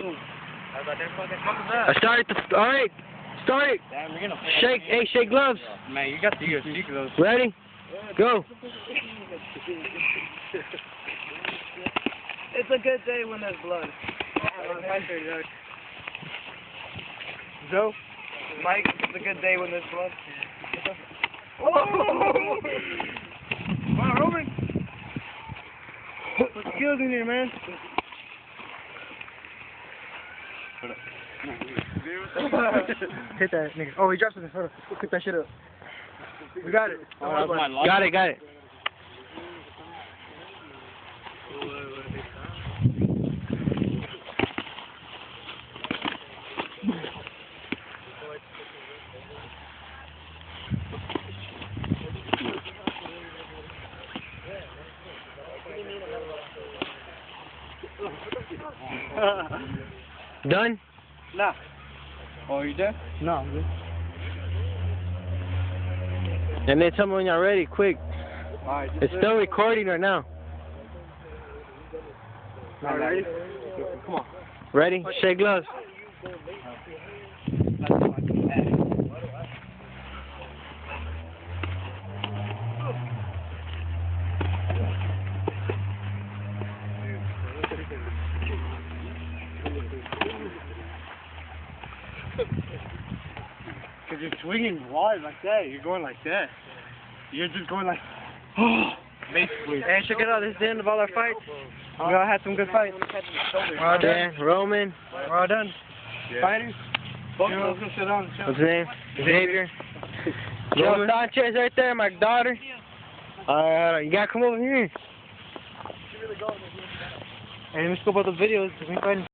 I started the. All right, start it. Shake, hey, shake gloves. Man, you got the UFC gloves. Ready? Go. It's a good day when there's blood. Joe? Mike, it's a good day when there's blood. Come on, Roman. Put the skills in here, man. Hit that nigga. Oh, he dropped something. Hold on. Pick that shit up. We got it. Got it, got it. Done? Nah. Oh, you done? No, I'm good. And then tell me when you're ready, quick. Alright. It's still recording right now. Alright, ready? Come on. Ready? Shake gloves. Because you're swinging wide like that. You're going like that. You're just going like, basically. Hey, check it out. This is the end of all our fights. We all had some good fights. We're all done. Dan, Roman. We're all done. Yeah. Fighters. Both of us gonna sit down. What's his name? Xavier. Joe Sanchez right there, my daughter. You gotta come over here. Hey, let's go about those videos. We fighting.